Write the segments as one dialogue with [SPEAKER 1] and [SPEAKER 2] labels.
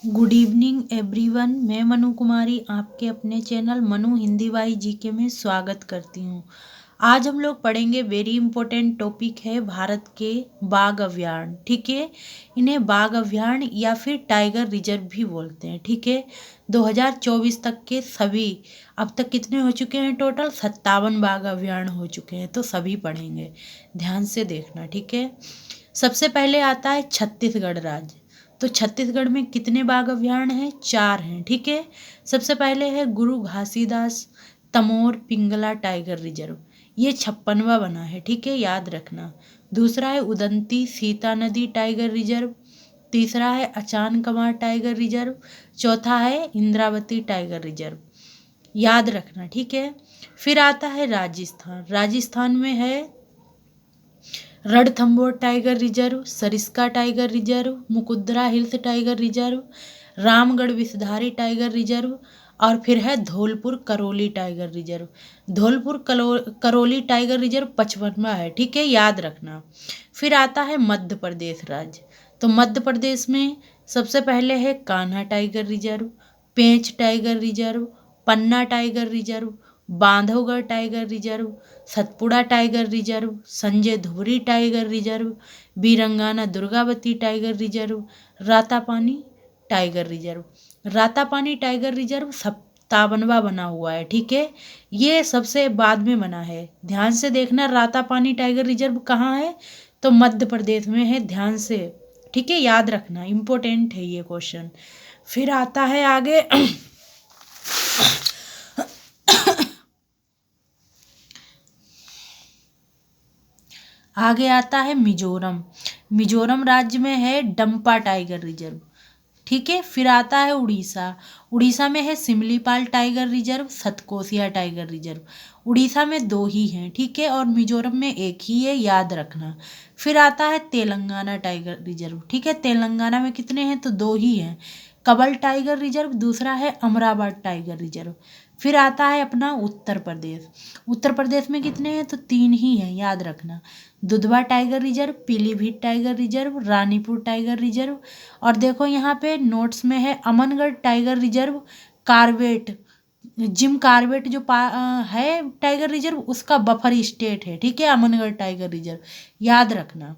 [SPEAKER 1] Good evening everyone. मैं मनु कुमारी आपके अपने channel Manu Hindi Y GK में स्वागत करती हूँ। आज हम लोग पढ़ेंगे वेरी इंपॉर्टेंट टॉपिक है भारत के बाघ अभयारण्य। ठीक है, इन्हें बाघ अभयारण्य या फिर टाइगर रिजर्व भी बोलते हैं। ठीक है, 2024 तक के सभी, अब तक कितने हो चुके हैं टोटल? 57 बाघ अभयारण्य हो चुके हैं, तो सभी पढ़ेंगे, ध्यान से देखना। ठीक है, सबसे पहले आता है छत्तीसगढ़ राज्य। तो छत्तीसगढ़ में कितने बाघ अभयारण्य हैं? 4 हैं। ठीक है, सबसे पहले है गुरु घासीदास तमोर पिंगला टाइगर रिजर्व, ये 56वां बना है। ठीक है, याद रखना। दूसरा है उदंती सीता नदी टाइगर रिजर्व। तीसरा है अचानकमार टाइगर रिजर्व। चौथा है इंद्रावती टाइगर रिजर्व, याद रखना। ठीक है, फिर आता है राजस्थान। राजस्थान में है Ranthambore tiger reserve, Sariska tiger reserve, Mukundra hills tiger reserve, Ramgarh Vishdhari tiger reserve, और फिर है Dholpur Karauli tiger reserve. Dholpur Karauli tiger reserve 55वां है। ठीक है, याद रखना। फिर आता है मध्य प्रदेश राज्य। तो मध्य प्रदेश में सबसे पहले है Kanha tiger reserve, Pench tiger reserve, Panna tiger reserve, Bandhavgarh tiger reserve, Satpura tiger reserve, Sanjay Dhubri tiger reserve, Veerangana Durgavati tiger reserve, Ratapani tiger reserve. Ratapani tiger reserve 57वां बना हुआ है। ठीक है, ये सबसे बाद में बना है, ध्यान से देखना। रातापानी टाइगर रिजर्व कहाँ है? तो मध्य प्रदेश में है, ध्यान से। ठीक है, याद रखना, इम्पोर्टेंट है ये क्वेश्चन। फिर आता है आगे आगे आता है मिजोरम। मिजोरम राज्य में है डंपा टाइगर रिजर्व। ठीक है, फिर आता है उड़ीसा। उड़ीसा में है Similipal tiger reserve, Satkosia tiger reserve. Orissa में 2 ही हैं। ठीक है, और मिजोरम में 1 ही है, याद रखना। फिर आता है तेलंगाना टाइगर रिजर्व। ठीक है, तेलंगाना में कितने हैं? तो 2 ही हैं, कबल टाइगर रिजर्व, दूसरा है अमराबाद टाइगर रिजर्व। फिर आता है अपना उत्तर प्रदेश। उत्तर प्रदेश में कितने हैं? तो 3 ही हैं, याद रखना। Dudhwa tiger reserve, Pilibhit tiger reserve, Ranipur tiger reserve, और देखो यहाँ पे नोट्स में है Amangarh tiger reserve, Corbett, Jim Corbett जो है टाइगर रिजर्व, उसका बफर स्टेट है। ठीक है, अमनगढ़ टाइगर रिजर्व, याद रखना।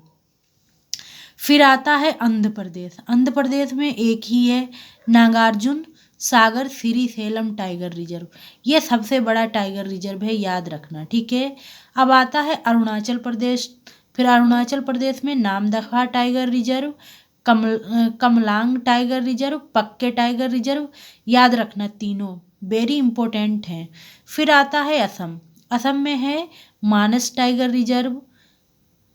[SPEAKER 1] फिर आता है आंध्र प्रदेश। आंध्र प्रदेश में 1 ही है, नागार्जुन सागर श्री सेलम टाइगर रिजर्व, ये सबसे बड़ा टाइगर रिजर्व है, याद रखना। ठीक है, अब आता है अरुणाचल प्रदेश। फिर अरुणाचल प्रदेश में Namdapha tiger reserve, Kamalang tiger reserve, पक्के टाइगर रिजर्व, याद रखना, तीनों वेरी इंपॉर्टेंट हैं। फिर आता है असम। असम में है Manas tiger reserve,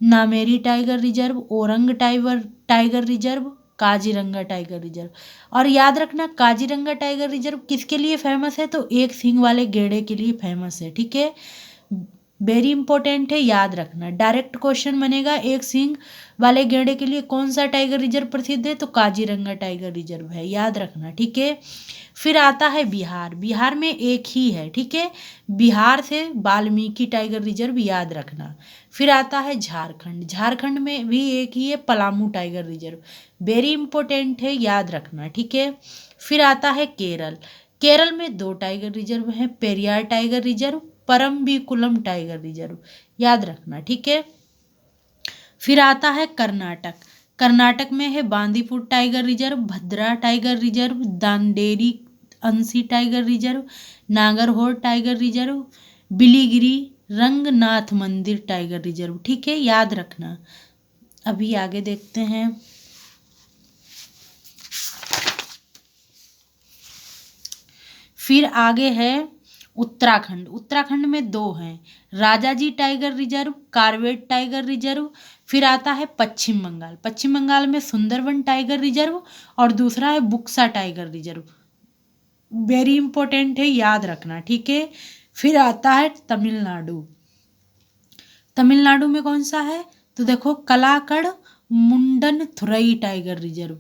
[SPEAKER 1] Nameri tiger reserve, Orang tiger reserve, Kaziranga tiger reserve. और याद रखना, काजीरंगा टाइगर रिजर्व किसके लिए फेमस है? तो एक सींग वाले गेड़े के लिए फेमस है। ठीक है, वेरी इंपॉर्टेंट है, याद रखना। डायरेक्ट क्वेश्चन बनेगा, एक सींग वाले गेड़े के लिए कौन सा टाइगर रिजर्व प्रसिद्ध है? तो काजीरंगा टाइगर रिजर्व है, याद रखना। ठीक है, फिर आता है बिहार। बिहार में 1 ही है। ठीक है, बिहार से वाल्मीकि टाइगर रिजर्व, याद रखना। फिर आता है झारखंड। झारखंड में भी 1 ही है, Palamu tiger reserve, very important है, याद रखना। ठीक है, फिर आता है केरल। केरल में 2 टाइगर रिजर्व हैं, Periyar tiger reserve, Parambikulam tiger reserve, याद रखना। ठीक है, फिर आता है कर्नाटक। कर्नाटक में है Bandipur tiger reserve, Bhadra tiger reserve, Dandeli Anshi tiger reserve, Nagarhole tiger reserve, Biligiri Ranganatha Mandir tiger reserve. ठीक है, याद रखना। अभी आगे देखते हैं। फिर आगे है उत्तराखंड। उत्तराखंड में 2 हैं, Rajaji tiger reserve, Corbett tiger reserve. फिर आता है पश्चिम बंगाल। पश्चिम बंगाल में सुंदरवन टाइगर रिजर्व, और दूसरा है Buxa tiger reserve, very important है, याद रखना। ठीक है, फिर आता है तमिलनाडु। तमिलनाडु में कौन सा है? तो देखो, कलाकड़ मुंडन थुरई टाइगर रिजर्व,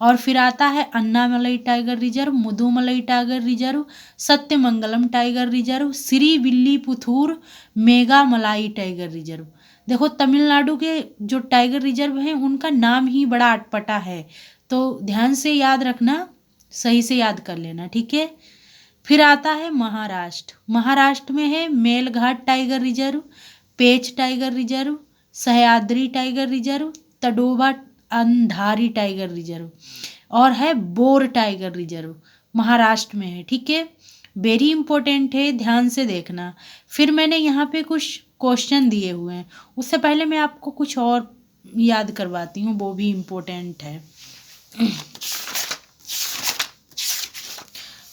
[SPEAKER 1] और फिर आता है Anamalai tiger reserve, Mudumalai tiger reserve, Sathyamangalam tiger reserve, Sri Villiputhur Megamalai tiger reserve. देखो, तमिलनाडु के जो टाइगर रिजर्व हैं उनका नाम ही बड़ा अटपटा है, तो ध्यान से याद रखना, सही से याद कर लेना, ठीक है। फिर आता है महाराष्ट्र। महाराष्ट्र में है Melghat tiger reserve, Pench tiger reserve, Sahyadri tiger reserve, Tadoba Andhari tiger reserve और है बोर टाइगर रिजर्व, महाराष्ट्र में है, ठीक है। वेरी इंपॉर्टेंट है, ध्यान से देखना। फिर मैंने यहाँ पे कुछ क्वेश्चन दिए हुए हैं, उससे पहले मैं आपको कुछ और याद करवाती हूँ, वो भी इम्पोर्टेंट है।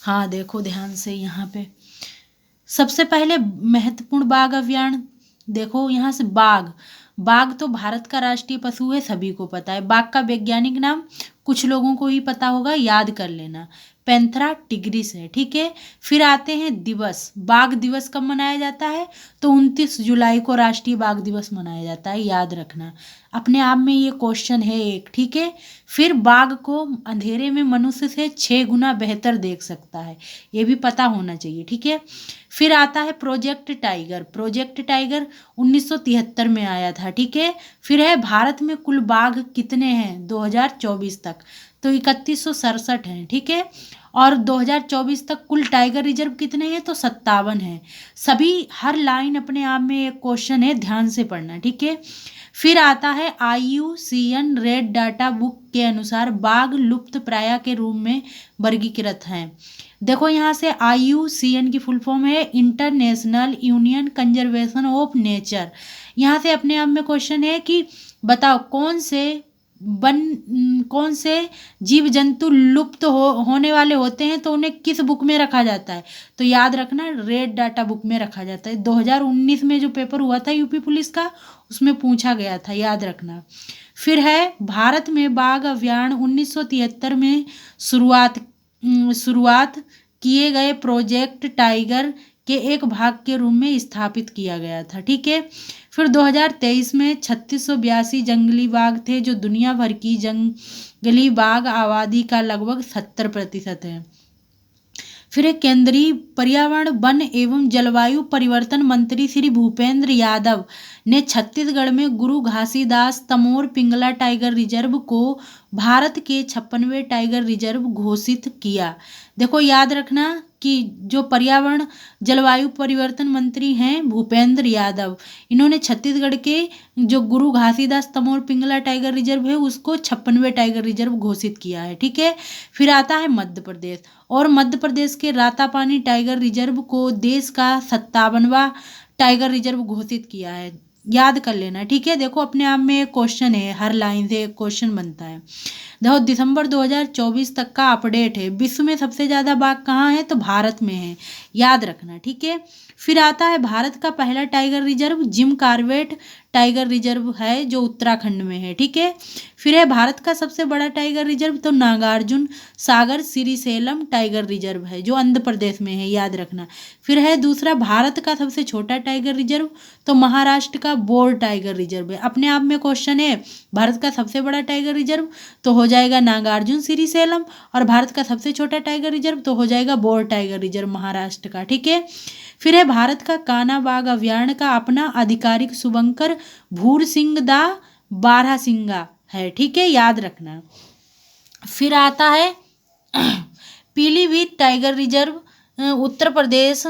[SPEAKER 1] हाँ देखो ध्यान से, यहाँ पे सबसे पहले महत्वपूर्ण बाघ अभयारण्य देखो। यहाँ से बाघ, बाघ तो भारत का राष्ट्रीय पशु है, सभी को पता है। बाघ का वैज्ञानिक नाम कुछ लोगों को ही पता होगा, याद कर लेना, पैंथेरा टिग्रिस है, ठीक है। फिर आते हैं दिवस। बाघ दिवस कब मनाया जाता है? तो 29 जुलाई को राष्ट्रीय बाघ दिवस मनाया जाता है, याद रखना। अपने आप में ये क्वेश्चन है एक, ठीक है। फिर बाघ को अंधेरे में मनुष्य से 6 गुना बेहतर देख सकता है, ये भी पता होना चाहिए, ठीक है। फिर आता है प्रोजेक्ट टाइगर। प्रोजेक्ट टाइगर 1973 में आया था, ठीक है। फिर है भारत में कुल बाघ कितने हैं 2024 तक? तो 3167 हैं, ठीक है। और 2024 तक कुल टाइगर रिजर्व कितने हैं? तो 57 हैं। सभी हर लाइन अपने आप में एक क्वेश्चन है, ध्यान से पढ़ना, ठीक है। फिर आता है IUCN रेड डाटा बुक के अनुसार बाघ लुप्त प्राय के रूप में वर्गीकृत हैं। देखो यहाँ से IUCN की फुल फॉर्म है international union conservation of nature. यहाँ से अपने आप में क्वेश्चन है कि बताओ कौन से जीव जंतु लुप्त होने वाले होते हैं, तो उन्हें किस बुक में रखा जाता है? तो याद रखना, रेड डाटा बुक में रखा जाता है। 2019 में जो पेपर हुआ था यूपी पुलिस का, उसमें पूछा गया था, याद रखना। फिर है भारत में बाघ अभयारण्य 1973 में शुरुआत किए गए प्रोजेक्ट टाइगर के एक भाग के रूप में स्थापित किया गया था, ठीक है। फिर 2023 में 3682 जंगली बाघ थे, जो दुनिया भर की जंगली बाघ आबादी का लगभग 70% है। फिर एक केंद्रीय पर्यावरण वन एवं जलवायु परिवर्तन मंत्री श्री भूपेंद्र यादव ने छत्तीसगढ़ में गुरु घासीदास तमोर पिंगला टाइगर रिजर्व को भारत के 56वें टाइगर रिजर्व घोषित किया। देखो याद रखना कि जो पर्यावरण जलवायु परिवर्तन मंत्री हैं भूपेंद्र यादव, इन्होंने छत्तीसगढ़ के जो गुरु घासीदास तमोर पिंगला टाइगर रिजर्व है उसको 56वें टाइगर रिजर्व घोषित किया है, ठीक है। फिर आता है मध्य प्रदेश, और मध्य प्रदेश के रातापानी टाइगर रिजर्व को देश का 57वां टाइगर रिजर्व घोषित किया है, याद कर लेना, ठीक है। देखो अपने आप में एक क्वेश्चन है, हर लाइन से एक क्वेश्चन बनता है। देखो दिसंबर 2024 तक का अपडेट है, विश्व में सबसे ज़्यादा बाघ कहाँ है? तो भारत में है, याद रखना, ठीक है। फिर आता है भारत का पहला tiger reserve Jim Corbett tiger reserve है, जो उत्तराखंड में है, ठीक है। फिर है भारत का सबसे बड़ा टाइगर रिजर्व, तो नागार्जुन सागर श्रीशैलम टाइगर रिजर्व है, जो आंध्र प्रदेश में है, याद रखना। फिर है दूसरा भारत का सबसे छोटा टाइगर रिजर्व, तो महाराष्ट्र का बोर टाइगर रिजर्व है। अपने आप में क्वेश्चन है, भारत का सबसे बड़ा टाइगर रिजर्व तो हो जाएगा नागार्जुन श्रीशैलम, और भारत का सबसे छोटा टाइगर रिजर्व तो हो जाएगा बोर टाइगर रिजर्व महाराष्ट्र का, ठीक है। फिर है भारत का कान्हा बाघ अभयारण्य का अपना आधिकारिक शुभंकर भूरसिंह दा बारहसिंगा है, ठीक है, याद रखना। फिर आता है पीलीभीत टाइगर रिजर्व उत्तर प्रदेश।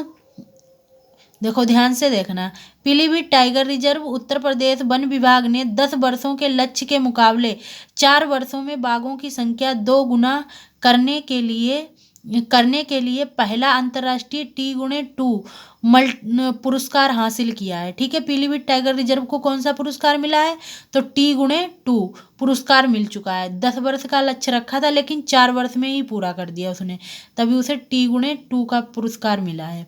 [SPEAKER 1] देखो ध्यान से देखना, Pilibhit tiger reserve Uttar Pradesh one विभाग ने 10 वर्षों के लक्ष्य के मुकाबले 4 वर्षों में बाघों की संख्या 2 गुना करने के लिए पहला अंतर्राष्ट्रीय T*2 पुरस्कार हासिल किया है, ठीक है। पीलीभीत टाइगर रिजर्व को कौन सा पुरस्कार मिला है? तो T*2 पुरस्कार मिल चुका है। 10 वर्ष का लक्ष्य रखा था, लेकिन 4 वर्ष में ही पूरा कर दिया उसने, तभी उसे T*2 का पुरस्कार मिला है।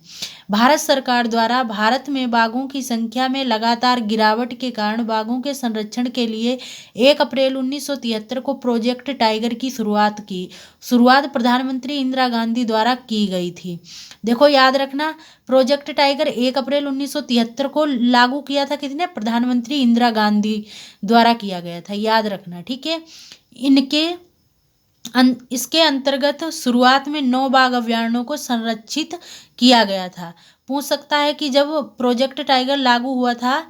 [SPEAKER 1] भारत सरकार द्वारा भारत में बाघों की संख्या में लगातार गिरावट के कारण बाघों के संरक्षण के लिए 1 अप्रैल 1973 को प्रोजेक्ट टाइगर की शुरुआत प्रधानमंत्री इंदिरा गांधी द्वारा की गई थी। देखो याद रखना, प्रोजेक्ट टाइगर 1 अप्रैल 1973 को लागू किया था किसने? प्रधानमंत्री इंदिरा गांधी द्वारा किया गया था, याद रखना, ठीक है। इसके अंतर्गत शुरुआत में 9 बाघ अभयारण्यों को संरक्षित किया गया था। पूछ सकता है कि जब प्रोजेक्ट टाइगर लागू हुआ था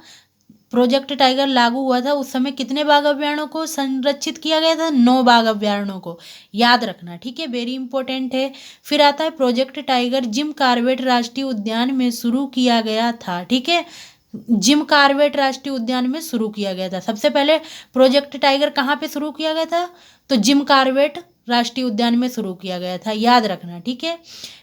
[SPEAKER 1] प्रोजेक्ट टाइगर लागू हुआ था उस समय कितने बाघ अभयारण्यों को संरक्षित किया गया था? 9 बाघ अभयारण्यों को, याद रखना, ठीक है, वेरी इंपॉर्टेंट है। फिर आता है प्रोजेक्ट टाइगर जिम कॉर्बेट राष्ट्रीय उद्यान में शुरू किया गया था, ठीक है, जिम कॉर्बेट राष्ट्रीय उद्यान में शुरू किया गया था। सबसे पहले प्रोजेक्ट टाइगर कहाँ पे शुरू किया गया था? तो जिम कॉर्बेट राष्ट्रीय उद्यान में शुरू किया गया था, याद रखना, ठीक है।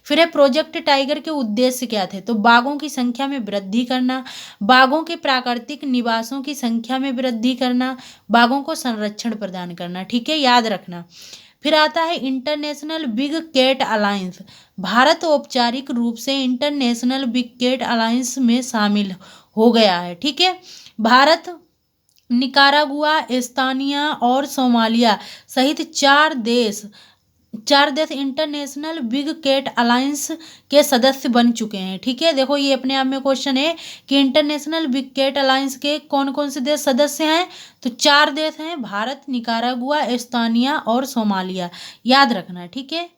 [SPEAKER 1] फिर है प्रोजेक्ट टाइगर के उद्देश्य क्या थे? तो बाघों की संख्या में वृद्धि करना, बाघों के प्राकृतिक निवासों की संख्या में वृद्धि करना, बाघों को संरक्षण प्रदान करना, ठीक है, याद रखना। फिर आता है international big cat alliance. Bharat औपचारिक रूप से इंटरनेशनल बिग कैट अलायंस में शामिल हो गया है, ठीक है। भारत, निकारागुआ, एस्तानिया और सोमालिया सहित चार देश इंटरनेशनल बिग कैट अलायंस के सदस्य बन चुके हैं, ठीक है। देखो ये अपने आप में क्वेश्चन है कि इंटरनेशनल बिग कैट अलायंस के कौन कौन से देश सदस्य हैं? तो 4 देश हैं, भारत, निकारागुआ, एस्तानिया और सोमालिया, याद रखना, ठीक है।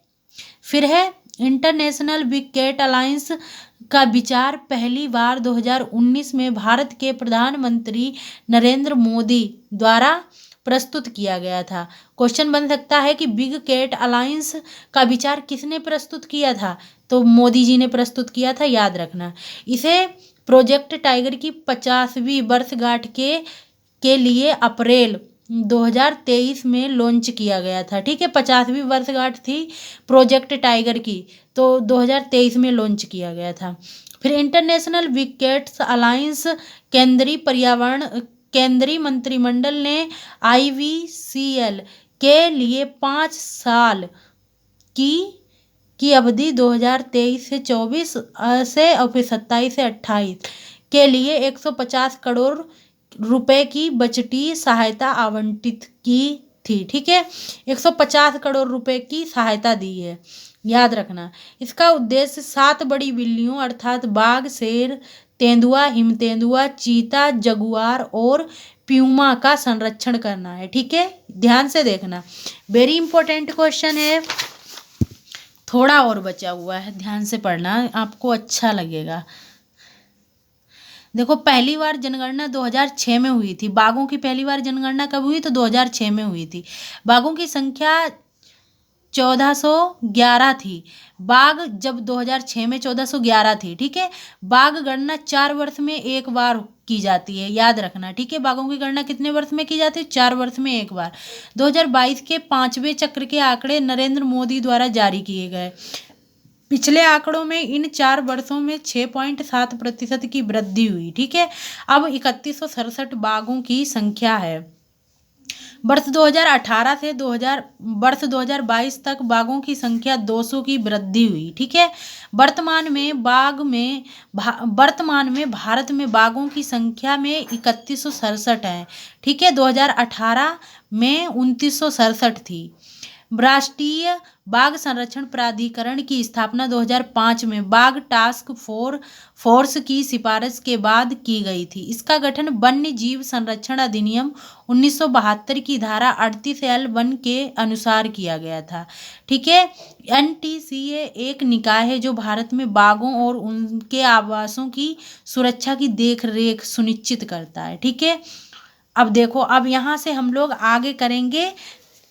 [SPEAKER 1] फिर है इंटरनेशनल बिग कैट अलायंस का विचार पहली बार 2019 में भारत के प्रधानमंत्री नरेंद्र मोदी द्वारा प्रस्तुत किया गया था। क्वेश्चन बन सकता है कि बिग कैट अलायंस का विचार किसने प्रस्तुत किया था? तो मोदी जी ने प्रस्तुत किया था, याद रखना। इसे प्रोजेक्ट टाइगर की 50वीं वर्षगांठ के लिए अप्रैल 2023 में लॉन्च किया गया था, ठीक है। 50वीं वर्षगांठ थी प्रोजेक्ट टाइगर की, तो 2023 में लॉन्च किया गया था। फिर इंटरनेशनल बिग कैट्स अलायंस केंद्रीय मंत्रिमंडल ने IBCL के लिए 5 साल की अवधि 2023 से 24 से और फिर 27 से 28 के लिए 150 करोड़ रुपए की बजटीय सहायता आवंटित की थी, ठीक है। 150 करोड़ रुपए की सहायता दी है, याद रखना। इसका उद्देश्य 7 बड़ी बिल्लियों अर्थात बाघ, शेर, तेंदुआ, हिम तेंदुआ, चीता, जगुआर और प्यूमा का संरक्षण करना है, ठीक है, ध्यान से देखना, वेरी इंपॉर्टेंट क्वेश्चन है। थोड़ा और बचा हुआ है, ध्यान से पढ़ना, आपको अच्छा लगेगा। देखो पहली बार जनगणना 2006 में हुई थी। बाघों की पहली बार जनगणना कब हुई? तो 2006 में हुई थी। बाघों की संख्या 1411 थी। बाघ जब 2006 में 1411 थी, ठीक है। बाघ गणना 4 वर्ष में एक बार की जाती है, याद रखना, ठीक है। बाघों की गणना कितने वर्ष में की जाती है? 4 वर्ष में एक बार। 2022 के 5वें चक्र के आंकड़े नरेंद्र मोदी द्वारा जारी किए गए। पिछले आंकड़ों में इन 4 वर्षों में 6.7% की वृद्धि हुई, ठीक है। अब 3167 बाघों की संख्या है। वर्ष 2022 तक बाघों की संख्या 200 की वृद्धि हुई, ठीक है। वर्तमान में भारत में बाघों की संख्या में 3167 है, ठीक है। 2018 में 2967 थी। राष्ट्रीय बाघ संरक्षण प्राधिकरण की स्थापना 2005 में बाघ टास्क फोर्स की सिफारिश के बाद की गई थी। इसका गठन वन्य जीव संरक्षण अधिनियम 1972 की धारा 38L1 के अनुसार किया गया था, ठीक है। NTCA एक निकाय है जो भारत में बाघों और उनके आवासों की सुरक्षा की देखरेख सुनिश्चित करता है, ठीक है। अब देखो, अब यहाँ से हम लोग आगे करेंगे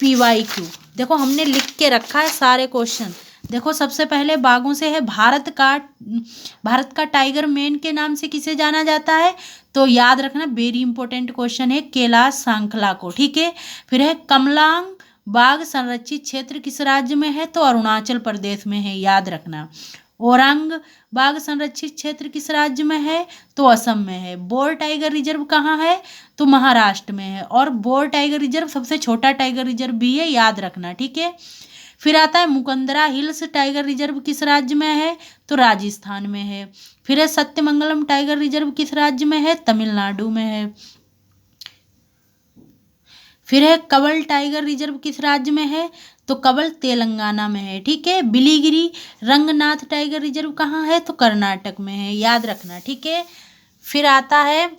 [SPEAKER 1] PYQ। देखो हमने लिख के रखा है सारे क्वेश्चन। देखो सबसे पहले बाघों से है, भारत का टाइगर मैन के नाम से किसे जाना जाता है? तो याद रखना, वेरी इंपॉर्टेंट क्वेश्चन है, कैलाश सांखला को, ठीक है। फिर है कमलांग बाघ संरक्षित क्षेत्र किस राज्य में है? तो अरुणाचल प्रदेश में है, याद रखना। औरंग बाघ संरक्षित क्षेत्र किस राज्य में है? तो असम में है। बोर टाइगर रिजर्व कहाँ है? तो महाराष्ट्र में है। और बोर टाइगर रिजर्व सबसे छोटा टाइगर रिजर्व भी है, याद रखना, ठीक है। फिर आता है मुकंदरा हिल्स टाइगर रिजर्व किस राज्य में है? तो राजस्थान में है। फिर है सत्यमंगलम टाइगर रिजर्व किस राज्य में है? तमिलनाडु में है। फिर है कवल टाइगर रिजर्व किस राज्य में है? तो कवल तेलंगाना में है, ठीक है। बिलीगिरी रंगनाथ टाइगर रिजर्व कहाँ है? तो कर्नाटक में है, याद रखना, ठीक है। फिर आता है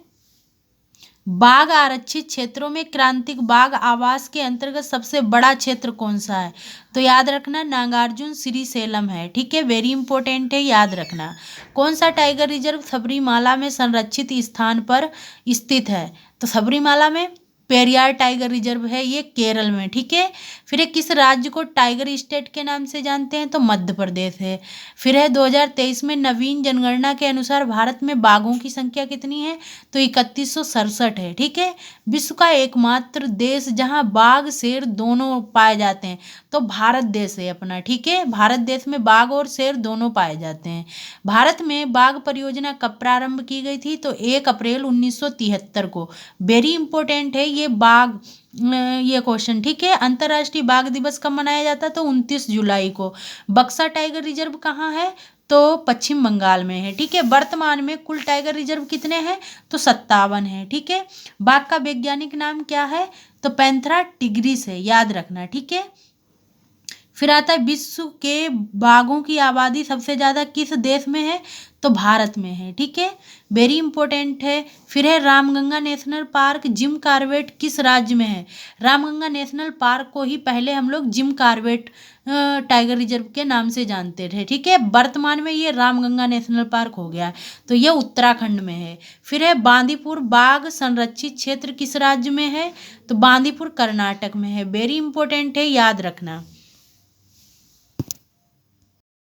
[SPEAKER 1] बाघ आरक्षित क्षेत्रों में क्रांतिक बाघ आवास के अंतर्गत सबसे बड़ा क्षेत्र कौन सा है? तो याद रखना नागार्जुन श्रीशैलम है। ठीक है, वेरी इंपॉर्टेंट है, याद रखना। कौन सा टाइगर रिजर्व सबरीमाला में संरक्षित स्थान पर स्थित है? तो सबरीमाला में पेरियार टाइगर रिजर्व है, ये केरल में। ठीक है, फिर है किस राज्य को टाइगर स्टेट के नाम से जानते हैं? तो मध्य प्रदेश है। फिर है 2023 में नवीन जनगणना के अनुसार भारत में बाघों की संख्या कितनी है? तो 3167 है। ठीक है, विश्व का एकमात्र देश जहां बाघ शेर दोनों पाए जाते हैं तो भारत देश है अपना। ठीक है, भारत देश में बाघ और शेर दोनों पाए जाते हैं। भारत में बाघ परियोजना कब प्रारंभ की गई थी? तो 1 अप्रैल 1973 को। वेरी इंपॉर्टेंट है ये बाघ ये क्वेश्चन। ठीक है, अंतर्राष्ट्रीय बाघ दिवस कब मनाया जाता है? तो 29 जुलाई को। बक्सा टाइगर रिजर्व कहाँ है? तो पश्चिम बंगाल में है। ठीक है, वर्तमान में कुल टाइगर रिजर्व कितने हैं? तो 57 है। ठीक है, बाघ का वैज्ञानिक नाम क्या है? तो पैंथेरा टिग्रिस है, याद रखना। ठीक है, फिर आता है विश्व के बाघों की आबादी सबसे ज़्यादा किस देश में है? तो भारत में है। ठीक है, वेरी इंपॉर्टेंट है। फिर है Ramganga national park Jim Corbett किस राज्य में है? रामगंगा नेशनल पार्क को ही पहले हम लोग जिम कॉर्बेट टाइगर रिजर्व के नाम से जानते थे। ठीक है, वर्तमान में ये रामगंगा नेशनल पार्क हो गया है, तो ये उत्तराखंड में है। फिर है बांदीपुर बाघ संरक्षित क्षेत्र किस राज्य में है? तो बांदीपुर कर्नाटक में है। वेरी इंपॉर्टेंट है, याद रखना।